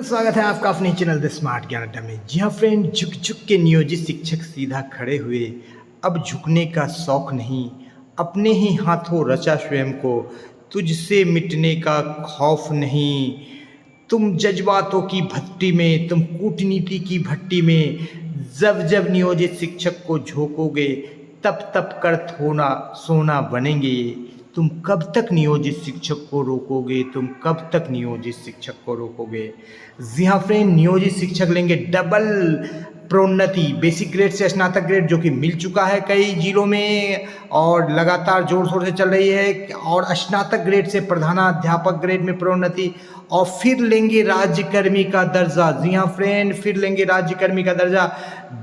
स्वागत है आपका अपने चैनल द स्मार्ट ज्ञान अड्डा में। जी हाँ फ्रेंड, झुक झुक के नियोजित शिक्षक सीधा खड़े हुए। अब झुकने का शौक नहीं, अपने ही हाथों रचा स्वयं को, तुझसे मिटने का खौफ नहीं। तुम जज्बातों की भट्टी में, तुम कूटनीति की भट्टी में, जब जब नियोजित शिक्षक को झोंकोगे तब तब कर थोना सोना बनेंगे। तुम कब तक नियोजित शिक्षक को रोकोगे? तुम कब तक नियोजित शिक्षक को रोकोगे? जी हाँ फ्रेंड, नियोजित शिक्षक लेंगे डबल प्रोन्नति, बेसिक ग्रेड से स्नातक ग्रेड, जो कि मिल चुका है कई जिलों में और लगातार जोर शोर से चल रही है, और स्नातक ग्रेड से प्रधानाध्यापक ग्रेड में प्रोन्नति, और फिर लेंगे राज्यकर्मी का दर्जा। जी हाँ फ्रेंड, फिर लेंगे राज्यकर्मी का दर्जा।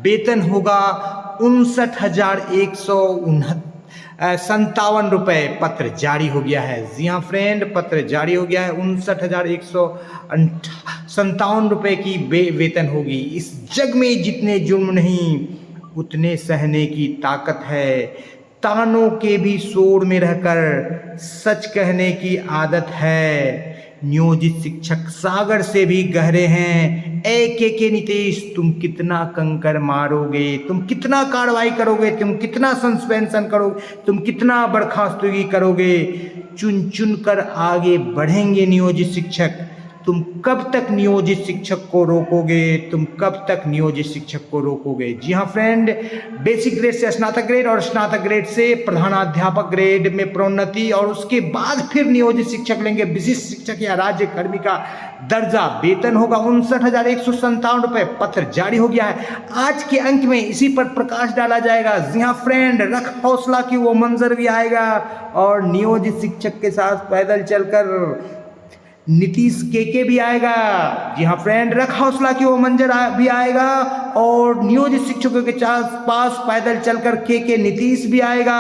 वेतन होगा 59,157 रुपये। पत्र जारी हो गया है। जी हाँ फ्रेंड, पत्र जारी हो गया है। 59,157 रुपये की वेतन होगी। इस जग में जितने जुर्म नहीं उतने सहने की ताकत है। तानों के भी शोर में रहकर सच कहने की आदत है। नियोजित शिक्षक सागर से भी गहरे हैं। के नीतीश, तुम कितना कंकर मारोगे? तुम कितना कार्रवाई करोगे? तुम कितना सस्पेंशन करोगे? तुम कितना बर्खास्तगी करोगे? चुन चुन कर आगे बढ़ेंगे नियोजित शिक्षक। तुम कब तक नियोजित शिक्षक को रोकोगे? तुम कब तक नियोजित शिक्षक को रोकोगे? जी हाँ फ्रेंड, बेसिक ग्रेड से स्नातक ग्रेड और स्नातक ग्रेड से प्रधानाध्यापक ग्रेड में प्रोन्नति, और उसके बाद फिर नियोजित शिक्षक लेंगे विशिष्ट शिक्षक या राज्य कर्मी का दर्जा। वेतन होगा 59,157 रुपये। पत्र जारी हो गया है। आज के अंक में इसी पर प्रकाश डाला जाएगा। जी हाँ फ्रेंड, रख हौसला की वो मंजर भी आएगा, और नियोजित शिक्षक के साथ पैदल चलकर नीतीश के भी आएगा। जी हाँ फ्रेंड, रख हौसला की वो मंजर भी आएगा, और नियोजित शिक्षकों के पास पैदल चलकर के नीतीश भी आएगा,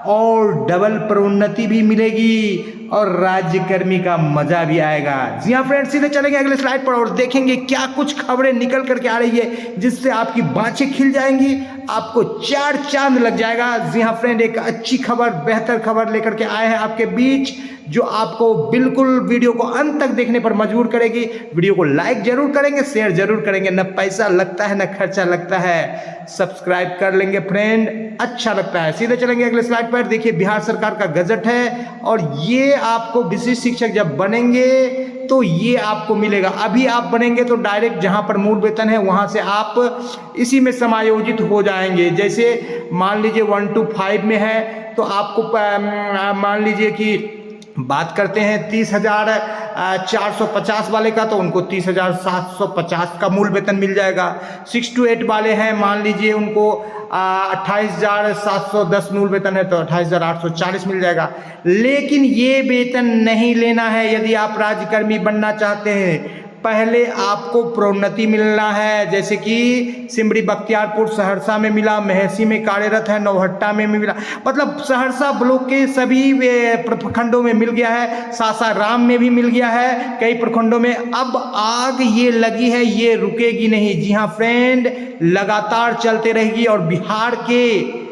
और डबल प्रोन्नति भी मिलेगी, और राज्यकर्मी का मजा भी आएगा। जी हाँ फ्रेंड, सीधे चलेंगे अगले स्लाइड पर और देखेंगे क्या कुछ खबरें निकल करके आ रही है, जिससे आपकी बाँछें खिल जाएंगी, आपको चार चांद लग जाएगा। जी हाँ फ्रेंड, एक अच्छी खबर, बेहतर खबर लेकर के आए हैं आपके बीच, जो आपको बिल्कुल वीडियो को अंत तक देखने पर मजबूर करेगी। वीडियो को लाइक जरूर करेंगे, शेयर जरूर करेंगे, न पैसा लगता है न खर्चा लगता है। सब्सक्राइब कर लेंगे फ्रेंड, अच्छा लगता है। सीधे चलेंगे अगले स्लाइड पर। देखिए, बिहार सरकार का गजट है, और ये आपको विशिष्ट शिक्षक जब बनेंगे तो ये आपको मिलेगा। अभी आप बनेंगे तो डायरेक्ट जहां पर मूल वेतन है वहां से आप इसी में समायोजित हो जाएंगे। जैसे मान लीजिए 1 to 5 में है, तो आपको मान लीजिए कि बात करते हैं 30,450 वाले का, तो उनको 30,750 का मूल वेतन मिल जाएगा। 6 to 8 वाले हैं, मान लीजिए उनको 28,710 मूल वेतन है, तो 28,840 मिल जाएगा। लेकिन ये वेतन नहीं लेना है यदि आप राज्यकर्मी बनना चाहते हैं। पहले आपको प्रोन्नति मिलना है, जैसे कि सिमरी, बख्तियारपुर, सहरसा में मिला, मेहसी में कार्यरत है, नौहट्टा में मिला, मतलब सहरसा ब्लॉक के सभी प्रखंडों में मिल गया है, सासाराम में भी मिल गया है, कई प्रखंडों में। अब आग ये लगी है, ये रुकेगी नहीं। जी हाँ फ्रेंड, लगातार चलते रहेगी, और बिहार के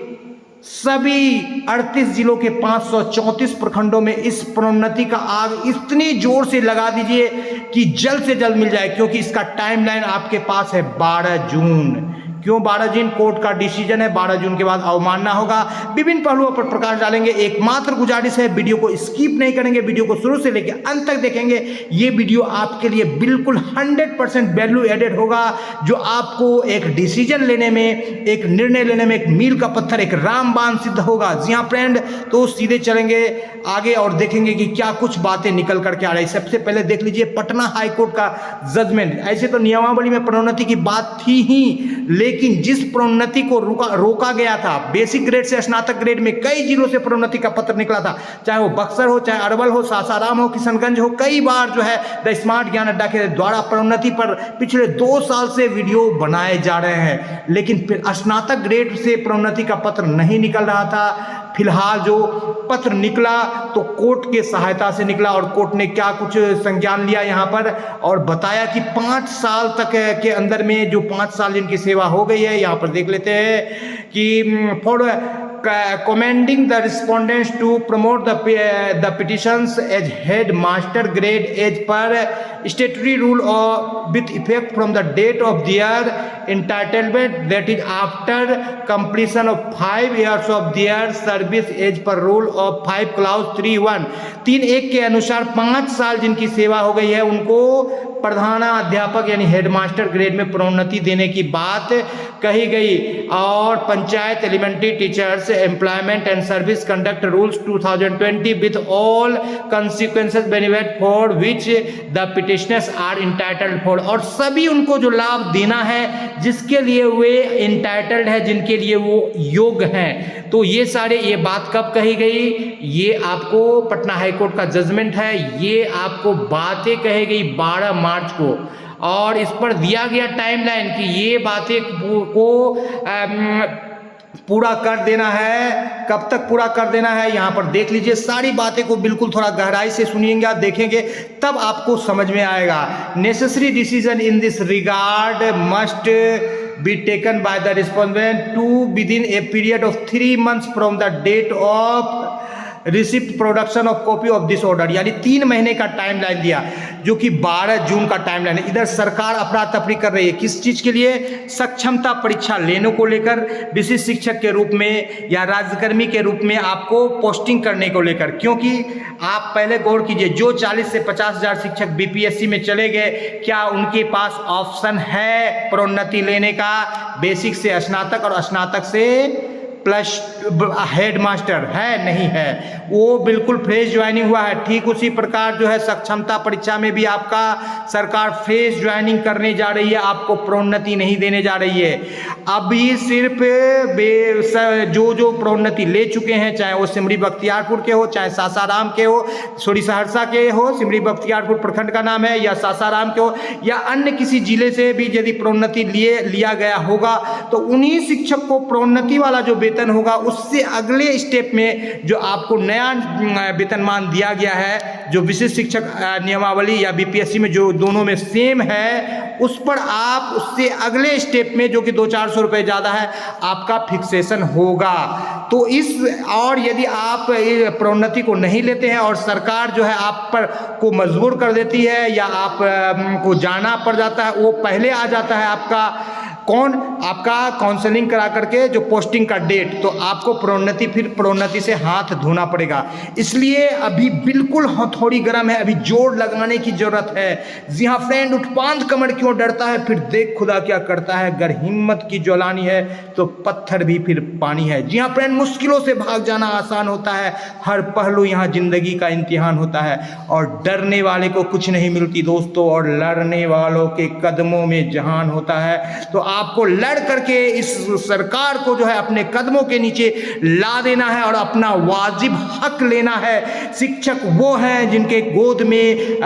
सभी 38 जिलों के 534 प्रखंडों में इस प्रोन्नति का आग इतनी जोर से लगा दीजिए कि जल्द से जल्द मिल जाए, क्योंकि इसका टाइमलाइन आपके पास है 12 जून। क्यों 12 जून? कोर्ट का डिसीजन है, 12 जून के बाद अवमानना होगा। विभिन्न पहलुओं पर प्रकाश डालेंगे। एकमात्र गुजारिश है, वीडियो को स्किप नहीं करेंगे, वीडियो को शुरू से लेकर अंत तक देखेंगे। ये वीडियो आपके लिए बिल्कुल 100% वैल्यू एडेड होगा, जो आपको एक डिसीजन लेने में, एक निर्णय लेने में एक मील का पत्थर, एक रामबाण सिद्ध होगा। जी हाँ फ्रेंड, तो सीधे चलेंगे आगे और देखेंगे कि क्या कुछ बातें निकल करके आ रही है। सबसे पहले देख लीजिए पटना हाईकोर्ट का जजमेंट। ऐसे तो नियमावली में प्रोन्नति की बात थी ही, लेकिन जिस प्रोन्नति को रोका गया था, बेसिक ग्रेड से स्नातक ग्रेड में कई जिलों से प्रोन्नति का पत्र निकला था, चाहे वो बक्सर हो, चाहे अरवल हो, सासाराम हो, किशनगंज हो। कई बार जो है द स्मार्ट ज्ञान अड्डा के द्वारा प्रोन्नति पर पिछले 2 साल से वीडियो बनाए जा रहे हैं, लेकिन फिर स्नातक ग्रेड से प्रोन्नति का पत्र नहीं निकल रहा था। फिलहाल जो पत्र निकला तो कोर्ट के सहायता से निकला, और कोर्ट ने क्या कुछ संज्ञान लिया यहाँ पर, और बताया कि 5 साल तक के अंदर में, जो 5 साल इनकी सेवा हो गई है, यहाँ पर देख लेते हैं कि for commending the respondents to promote the petitions as headmaster grade as per statutory rule or with effect from the date of their entitlement, that is after completion of 5 years of their service as per rule of 5 clause 3(1). 3(1) के अनुसार 5 साल जिनकी सेवा हो गई है उनको प्रधानाध्यापक यानी हेडमास्टर ग्रेड में प्रोन्नति देने की बात कही गई। और panchayat elementary teachers employment and service conduct rules 2020 with all consequences benefit for which the petitioners are entitled for, और सभी उनको जो लाभ देना है जिसके लिए वे इंटाइटल्ड है, जिनके लिए वो योग्य हैं। तो ये सारे, ये बात कब कही गई, ये आपको पटना हाईकोर्ट का जजमेंट है, ये आपको बातें कही गई 12 मार्च को, और इस पर दिया गया टाइमलाइन कि ये बातें को पूरा कर देना है। कब तक पूरा कर देना है यहाँ पर देख लीजिए, सारी बातें को बिल्कुल थोड़ा गहराई से सुनिएंगे, आप देखेंगे तब आपको समझ में आएगा। Necessary decision in this regard must be taken by the respondent to within a period of 3 months from the date of receipt production of copy of this order, यानी 3 महीने का टाइम लाइन दिया जो कि 12 जून का टाइम लाइन है। इधर सरकार अफरा तफरी कर रही है किस चीज के लिए, सक्षमता परीक्षा लेने को लेकर, विशिष्ट शिक्षक के रूप में या राज्यकर्मी के रूप में आपको पोस्टिंग करने को लेकर। क्योंकि आप पहले गौर कीजिए, जो 40 से 50 हजार शिक्षक बीपीएससी में चले गए, क्या उनके पास ऑप्शन है प्रोन्नति लेने का, बेसिक से स्नातक और स्नातक से प्लस हेडमास्टर है? नहीं है, वो बिल्कुल फ्रेश ज्वाइनिंग हुआ है। ठीक उसी प्रकार जो है सक्षमता परीक्षा में भी आपका सरकार फ्रेश ज्वाइनिंग करने जा रही है, आपको प्रोन्नति नहीं देने जा रही है। अभी सिर्फ जो प्रोन्नति ले चुके हैं, चाहे वो सिमरी बख्तियारपुर के हो, चाहे सासाराम के हो, सहरसा के हो, सिमरी बख्तियारपुर प्रखंड का नाम है, या सासाराम के हो, या अन्य किसी जिले से भी यदि प्रोन्नति लिया गया होगा तो उन्हीं शिक्षक को प्रोन्नति वाला जो वेतन होगा उससे अगले स्टेप में जो आपको नया वेतनमान दिया गया है, जो विशिष्ट शिक्षक नियमावली या बीपीएससी में जो दोनों में सेम है, उस पर आप उससे अगले स्टेप में जो कि 200-400 रुपये ज़्यादा है आपका फिक्सेशन होगा। तो और यदि आप प्रोन्नति को नहीं लेते हैं और सरकार जो है आप पर को मजबूर कर देती है या आप को जाना पड़ जाता है, वो पहले आ जाता है आपका आपका काउंसलिंग करा करके जो पोस्टिंग का डेट, तो आपको प्रोन्नति से हाथ धोना पड़ेगा। इसलिए अभी बिल्कुल हथौड़ी गर्म है, अभी जोर लगाने की जरूरत है। जी हाँ फ्रेंड, उत्पाद कमर क्यों डरता है, फिर देख खुदा क्या करता है। अगर हिम्मत की ज्वालानी है तो पत्थर भी फिर पानी है। जी हाँ फ्रेंड, मुश्किलों से भाग जाना आसान होता है, हर पहलू यहाँ जिंदगी का इम्तिहान होता है, और डरने वाले को कुछ नहीं मिलती दोस्तों, और लड़ने वालों के कदमों में जहान होता है। तो आपको लड़ करके इस सरकार को जो है अपने कदमों के नीचे ला देना है और अपना वाजिब हक लेना है। शिक्षक वो हैं जिनके गोद में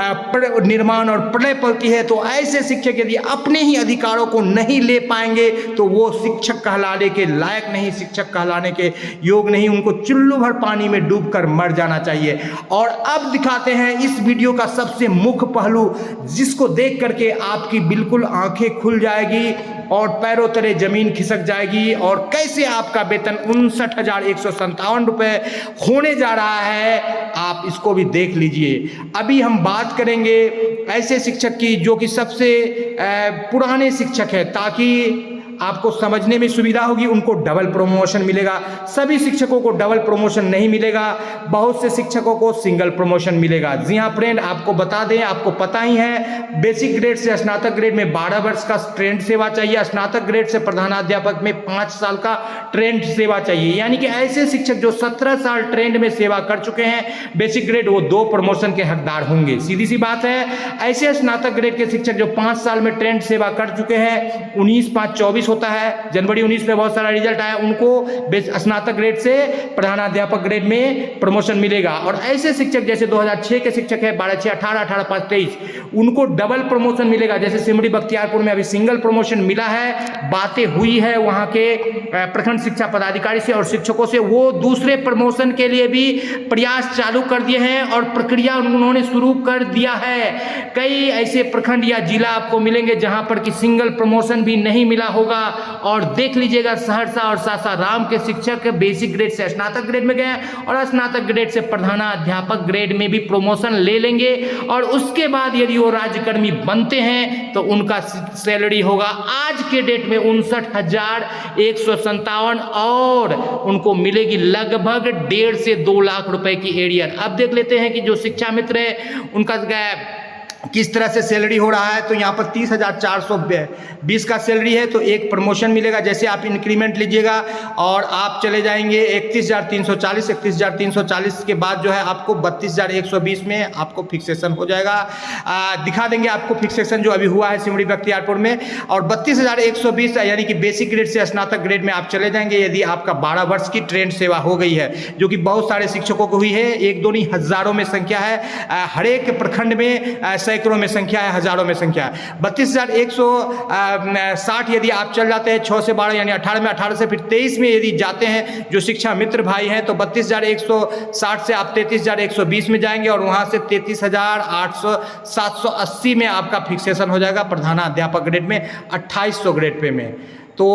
निर्माण और प्रलय पलती है, तो ऐसे शिक्षक यदि अपने ही अधिकारों को नहीं ले पाएंगे तो वो शिक्षक कहलाने के लायक नहीं, शिक्षक कहलाने के योग नहीं, उनको चुल्लू भर पानी में डूबकर मर जाना चाहिए। और अब दिखाते हैं इस वीडियो का सबसे मुख्य पहलू, जिसको देख करके आपकी बिल्कुल आंखें खुल जाएगी और पैरों तले जमीन खिसक जाएगी, और कैसे आपका वेतन 59,157 रुपये होने जा रहा है, आप इसको भी देख लीजिए। अभी हम बात करेंगे ऐसे शिक्षक की जो कि सबसे पुराने शिक्षक है, ताकि आपको समझने में सुविधा होगी। उनको डबल प्रमोशन मिलेगा, सभी शिक्षकों को डबल प्रमोशन नहीं मिलेगा, बहुत से शिक्षकों को सिंगल प्रमोशन मिलेगा। जी हाँ फ्रेंड, आपको बता दें, आपको पता ही है, बेसिक ग्रेड से स्नातक ग्रेड में 12 वर्ष का ट्रेंड सेवा चाहिए, स्नातक ग्रेड से प्रधानाध्यापक में 5 साल का ट्रेंड सेवा चाहिए। यानी कि ऐसे शिक्षक जो 17 साल ट्रेंड में सेवा कर चुके हैं बेसिक ग्रेड, वो 2 प्रमोशन के हकदार होंगे। सीधी सी बात है। ऐसे स्नातक ग्रेड के शिक्षक जो 5 साल में ट्रेंड सेवा कर चुके हैं, 19/5/24 होता है, जनवरी 19 में बहुत सारा रिजल्ट आया, उनको स्नातक ग्रेड से प्रधानाध्यापक ग्रेड में प्रमोशन मिलेगा। और ऐसे शिक्षक जैसे 2006 के शिक्षक है 12/6/18, 18/5/23, उनको डबल प्रमोशन मिलेगा। जैसे सिमरी बख्तियारपुर में अभी सिंगल प्रमोशन मिला है, बातें हुई है वहां के प्रखंड शिक्षा पदाधिकारी से और शिक्षकों से, वो दूसरे प्रमोशन के लिए भी प्रयास चालू कर दिए हैं और प्रक्रिया उन्होंने शुरू कर दिया है। कई ऐसे प्रखंड या जिला आपको मिलेंगे जहां पर कि सिंगल प्रमोशन भी नहीं मिला होगा, होगा। और देख लीजिएगा सहरसा और सासाराम के शिक्षक बेसिक ग्रेड से स्नातक ग्रेड में गए हैं और स्नातक ग्रेड से प्रधानाध्यापक ग्रेड में भी प्रमोशन ले लेंगे। और उसके बाद यदि वो राज्यकर्मी बनते हैं तो उनका सैलरी होगा आज के डेट में 59,157 और उनको मिलेगी लगभग 1.5 से 2 लाख रुपए की एरियर। अब देख लेते हैं कि जो शिक्षा मित्र है उनका किस तरह से सैलरी हो रहा है। तो यहाँ पर 30,420 का सैलरी है, तो एक प्रमोशन मिलेगा। जैसे आप इंक्रीमेंट लीजिएगा और आप चले जाएंगे 31,340, 31,340 के बाद जो है आपको 32,120 में आपको फिक्सेशन हो जाएगा। दिखा देंगे आपको फिक्सेशन जो अभी हुआ है सिमरी बख्तियारपुर में। और 32,120 यानी कि बेसिक ग्रेड से स्नातक ग्रेड में आप चले जाएंगे यदि आपका 12 वर्ष की ट्रेंड सेवा हो गई है, जो कि बहुत सारे शिक्षकों को हुई है। एक दो नहीं, हजारों में संख्या है, हर एक प्रखंड में सैकड़ों में संख्या है, हजारों में संख्या है। 32,160 यदि आप चल जाते हैं 6 से 12 यानी 18 में, 18 से फिर 23 में यदि जाते हैं जो शिक्षा मित्र भाई हैं, तो 32,160 से आप 33,120 में जाएंगे और वहां से 33,780 में आपका फिक्सेशन हो जाएगा प्रधानाध्यापक ग्रेड में, 2800 ग्रेड पे में। तो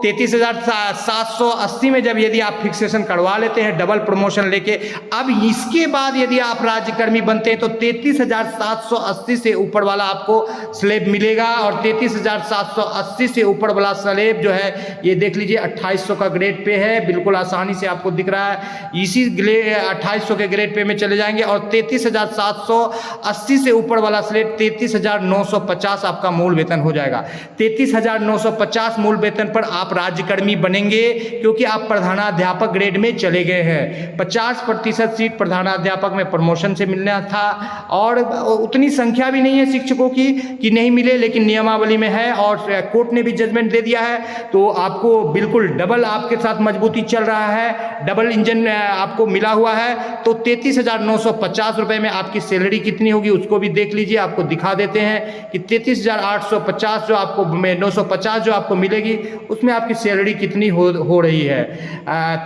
33,780 में जब यदि आप फिक्सेशन करवा लेते हैं डबल प्रमोशन लेके, अब इसके बाद यदि आप राज्यकर्मी बनते हैं तो 33,780 से ऊपर वाला आपको स्लेब मिलेगा। और 33,780 से ऊपर वाला स्लेब जो है ये देख लीजिए 2800 का ग्रेड पे है, बिल्कुल आसानी से आपको दिख रहा है। इसी 2800 के ग्रेड पे में चले जाएंगे और 33,780 से ऊपर वाला स्लेब 33,950 आपका मूल वेतन हो जाएगा। 33,950 मूल वेतन पर आप राज्यकर्मी बनेंगे क्योंकि आप प्रधानाध्यापक ग्रेड में चले गए हैं। 50% सीट प्रधानाध्यापक में प्रमोशन से मिलना था और उतनी संख्या भी नहीं है शिक्षकों की कि नहीं मिले, लेकिन नियमावली में है और कोर्ट ने भी जजमेंट दे दिया है। तो आपको बिल्कुल डबल आपके साथ मजबूती चल रहा है, डबल इंजन आपको मिला हुआ है। तो 33,950 रुपए में आपकी सैलरी कितनी होगी उसको भी देख लीजिए, आपको दिखा देते हैं कि 33,850 जो आपको 950 जो आपको मिलेगी उसमें आपकी सैलरी कितनी हो रही है।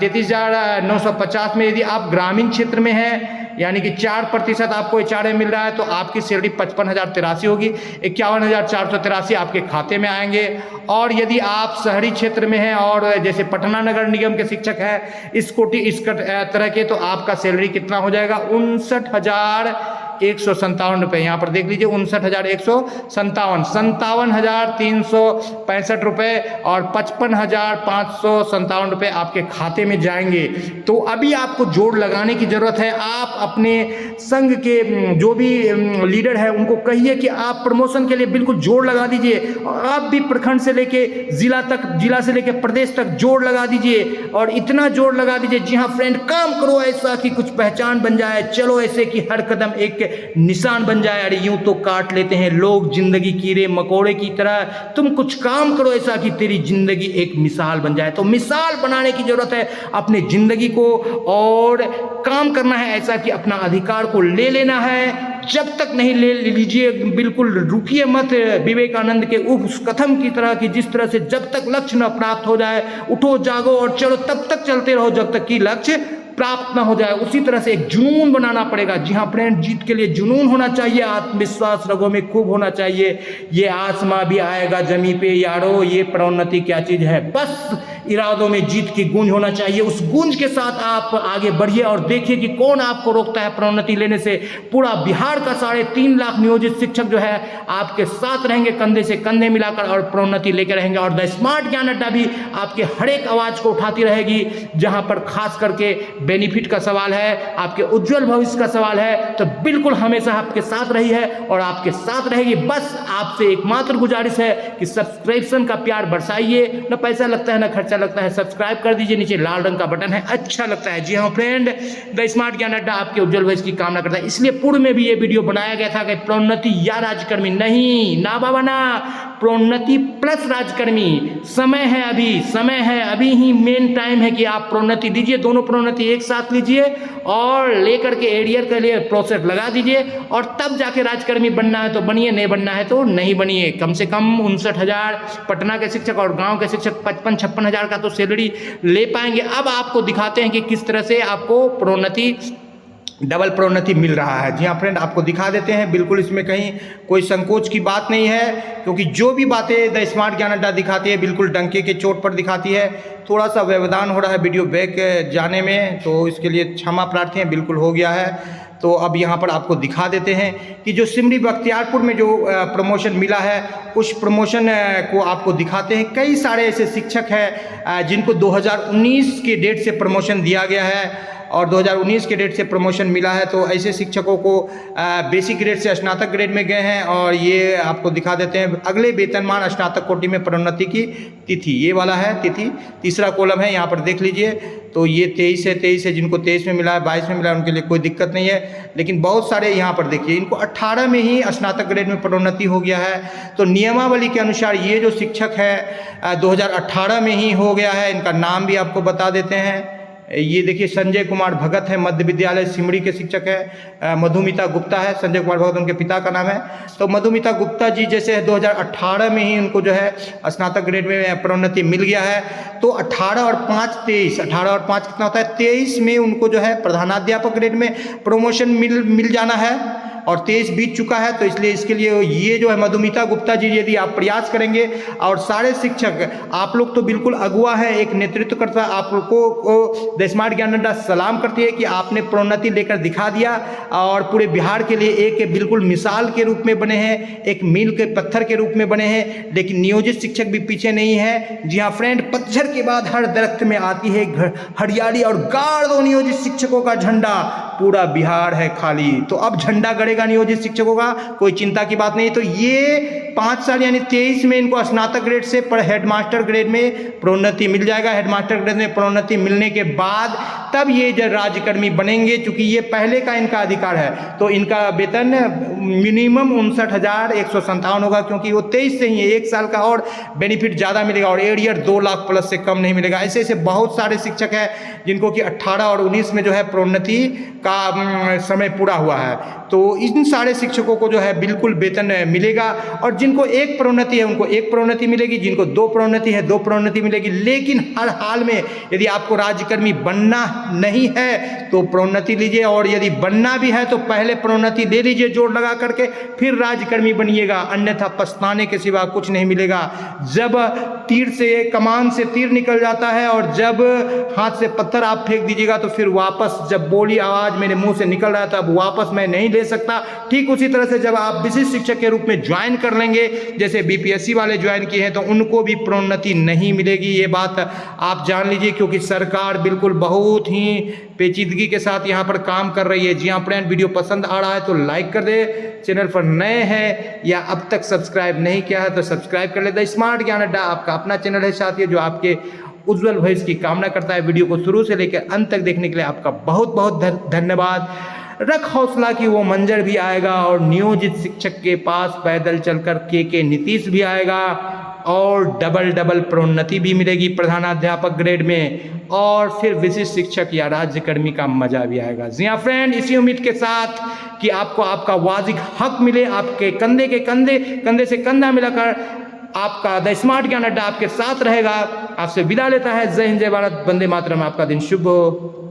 33,950 में यदि आप ग्रामीण क्षेत्र में हैं यानी कि 4% आपको HRA मिल रहा है तो आपकी सैलरी 55,083 होगी, 51,483 आपके खाते में आएंगे। और यदि आप शहरी क्षेत्र में हैं और जैसे पटना नगर निगम के शिक्षक हैं इस तरह के, तो आपका सैलरी कितना हो जाएगा 59,157 रुपये। यहाँ पर देख लीजिए 59,157, 57,365 रुपये और 55,557 रुपये आपके खाते में जाएंगे। तो अभी आपको जोड़ लगाने की जरूरत है। आप अपने संघ के जो भी लीडर है उनको कहिए कि आप प्रमोशन के लिए बिल्कुल जोड़ लगा दीजिए। और आप भी प्रखंड से लेके जिला तक, जिला से लेके प्रदेश तक जोड़ लगा दीजिए और इतना जोड़ लगा दीजिए जी हाँ फ्रेंड, काम करो ऐसा कि कुछ पहचान बन जाए, चलो ऐसे कि हर कदम एक निशान बन जाए। अरे यूं तो काट लेते हैं लोग जिंदगी कीड़े मकोड़े की तरह, तुम कुछ काम करो ऐसा कि तेरी जिंदगी एक मिसाल बन जाए। तो मिसाल बनाने की जरूरत है अपने जिंदगी को और काम करना है ऐसा कि अपना अधिकार को ले लेना है। जब तक नहीं ले लीजिए बिल्कुल रुकिए मत। विवेकानंद के उस कथन की तरह कि जिस तरह से जब तक लक्ष्य न प्राप्त हो जाए उठो जागो और चलो, तब तक चलते रहो जब तक कि लक्ष्य प्राप्त ना हो जाए। उसी तरह से एक जुनून बनाना पड़ेगा। जी हाँ फ्रेंड, जीत के लिए जुनून होना चाहिए, आत्मविश्वास रगों में खूब होना चाहिए। ये आसमां भी आएगा जमी पे यारो, ये प्रोन्नति क्या चीज है, बस इरादों में जीत की गूंज होना चाहिए। उस गूंज के साथ आप आगे बढ़िए और देखिए कि कौन आपको रोकता है प्रोन्नति लेने से। पूरा बिहार का 3.5 लाख नियोजित शिक्षक जो है आपके साथ रहेंगे, कंधे से कंधे मिलाकर और प्रोन्नति लेकर रहेंगे। और द स्मार्ट ज्ञान अड्डा भी आपके हर एक आवाज को उठाती रहेगी। जहां पर खास करके बेनिफिट का सवाल है, आपके उज्जवल भविष्य का सवाल है, तो बिल्कुल हमेशा आपके साथ रही है और आपके साथ रहेगी। बस आपसे एकमात्र गुजारिश है कि सब्सक्रिप्शन का प्यार बरसाइए। न पैसा लगता है न खर्चा लगता है, सब्सक्राइब कर दीजिए, नीचे लाल रंग का बटन है, अच्छा लगता है। जी हाँ फ्रेंड, द स्मार्ट ज्ञान अड्डा आपके उज्जवल भविष्य की कामना करता है। इसलिए पूर्व में भी ये वीडियो बनाया गया था कि प्रोन्नति या राजकर्मी नहीं, ना बाबा ना, प्रोन्नति प्लस राजकर्मी। समय है अभी, समय है अभी ही मेन टाइम है कि आप प्रोन्नति दीजिए। दोनों प्रोन्नति एक साथ लीजिए और लेकर के एरियर के लिए प्रोसेस लगा दीजिए और तब जाके राजकर्मी बनना है तो बनिए, नहीं बनना है तो नहीं बनिए। कम से कम 59,000 पटना के शिक्षक और गांव के शिक्षक 55-56 हजार का तो सैलरी ले पाएंगे। अब आपको दिखाते हैं कि किस तरह से आपको प्रोन्नति डबल प्रोन्नति मिल रहा है। जी हाँ फ्रेंड, आपको दिखा देते हैं, बिल्कुल इसमें कहीं कोई संकोच की बात नहीं है, क्योंकि जो भी बातें द स्मार्ट ज्ञान अड्डा दिखाती है बिल्कुल डंके के चोट पर दिखाती है। थोड़ा सा व्यवधान हो रहा है वीडियो बैक जाने में, तो इसके लिए क्षमा प्रार्थी हैं, बिल्कुल हो गया है। तो अब यहाँ पर आपको दिखा देते हैं कि जो सिमरी बख्तियारपुर में जो प्रमोशन मिला है उस प्रमोशन को आपको दिखाते हैं। कई सारे ऐसे शिक्षक हैं जिनको 2019 के डेट से प्रमोशन दिया गया है और 2019 के डेट से प्रमोशन मिला है। तो ऐसे शिक्षकों को बेसिक ग्रेड से स्नातक ग्रेड में गए हैं और ये आपको दिखा देते हैं अगले वेतनमान स्नातक कोटि में प्रोन्नति की तिथि, ये वाला है तिथि, तीसरा कॉलम है, यहाँ पर देख लीजिए। तो ये 23 है, जिनको 23 में मिला है, 22 में मिला है, उनके लिए कोई दिक्कत नहीं है। लेकिन बहुत सारे यहाँ पर देखिए इनको 18 में ही स्नातक ग्रेड में प्रोन्नति हो गया है। तो नियमावली के अनुसार ये जो शिक्षक है 2018 में ही हो गया है। इनका नाम भी आपको बता देते हैं। ये देखिए संजय कुमार भगत है, मध्य विद्यालय सिमरी के शिक्षक है। मधुमिता गुप्ता है, संजय कुमार भगत उनके पिता का नाम है। तो मधुमिता गुप्ता जी जैसे 2018 में ही उनको जो है स्नातक ग्रेड में प्रोन्नति मिल गया है। तो 18 और 5 23, 18 और 5 कितना होता है, 23 में उनको जो है प्रधानाध्यापक ग्रेड में प्रमोशन मिल जाना है और 23 बीत चुका है। तो इसलिए इसके लिए ये जो है मधुमिता गुप्ता जी, यदि आप प्रयास करेंगे और सारे शिक्षक, आप लोग तो बिल्कुल अगुआ है, एक नेतृत्वकर्ता, आप लोग को द स्मार्ट ज्ञान अड्डा सलाम करती है कि आपने प्रोन्नति लेकर दिखा दिया और पूरे बिहार के लिए एक बिल्कुल मिसाल के रूप में बने हैं, एक मील के पत्थर के रूप में बने हैं। लेकिन नियोजित शिक्षक भी पीछे नहीं है। जी हाँ फ्रेंड, पतझड़ के बाद हर दरख्त में आती है हरियाली और गाड़ दो नियोजित शिक्षकों का झंडा, पूरा बिहार है खाली। तो अब झंडा गड़ेगा नियोजित शिक्षकों का, कोई चिंता की बात नहीं। तो ये 5 साल यानी 23 में इनको स्नातक ग्रेड से हेडमास्टर ग्रेड में प्रोन्नति मिल जाएगा। हेडमास्टर ग्रेड में प्रोन्नति मिलने के बाद तब ये राज्यकर्मी बनेंगे, क्योंकि ये पहले का इनका अधिकार है। तो इनका वेतन मिनिमम 59,157 होगा, क्योंकि वो 23 से ही है, 1 साल का और बेनिफिट ज़्यादा मिलेगा और एरियर 2 लाख प्लस से कम नहीं मिलेगा। ऐसे ऐसे बहुत सारे शिक्षक हैं जिनको कि 18 और 19 में जो है प्रोन्नति का समय पूरा हुआ है। तो इन सारे शिक्षकों को जो है बिल्कुल वेतन मिलेगा और जिनको 1 प्रोन्नति है उनको 1 प्रोन्नति मिलेगी, जिनको 2 प्रोन्नति है 2 प्रोन्नति मिलेगी। लेकिन हर हाल में यदि आपको राज्यकर्मी बनना नहीं है तो प्रोन्नति लीजिए, और यदि बनना भी है तो पहले प्रोन्नति ले लीजिए जोड़ लगा करके, फिर राज्यकर्मी बनिएगा, अन्यथा पछताने के सिवा कुछ नहीं मिलेगा। जब तीर से, कमान से तीर निकल जाता है और जब हाथ से पत्थर आप फेंक दीजिएगा तो फिर वापस, जब बोली आवाज मेरे मुंह से निकल रहा था अब वापस मैं नहीं ले सकता, ठीक उसी तरह से जब आप विशिष्ट शिक्षक के रूप में ज्वाइन कर लेंगे, जैसे बीपीएससी वाले ज्वाइन किए हैं, तो उनको भी प्रोन्नति नहीं मिलेगी। ये बात आप जान लीजिए, क्योंकि सरकार बिल्कुल बहुत ही पेचीदगी के साथ यहाँ पर काम कर रही है। जी हाँ फ्रेंड, वीडियो पसंद आ रहा है तो लाइक कर दे, चैनल पर नए हैं या अब तक सब्सक्राइब नहीं किया है तो सब्सक्राइब कर ले। द स्मार्ट ज्ञान अड्डा आपका अपना चैनल है साथियों, जो आपके उज्जवल भविष्य की कामना करता है। वीडियो को शुरू से लेकर अंत तक देखने के लिए आपका बहुत बहुत धन्यवाद। रख हौसला कि वो मंजर भी आएगा और नियोजित शिक्षक के पास पैदल चलकर के नीतीश भी आएगा और डबल प्रोन्नति भी मिलेगी प्रधानाध्यापक ग्रेड में, और फिर विशिष्ट शिक्षक या राज्यकर्मी का मजा भी आएगा। जी हाँ फ्रेंड, इसी उम्मीद के साथ कि आपको आपका वाजिब हक मिले, आपके कंधे से कंधा मिलाकर आपका द स्मार्ट ज्ञान अड्डा आपके साथ रहेगा। आपसे विदा लेता है। जय हिंद, जय भारत, वंदे मातरम। आपका दिन शुभ हो।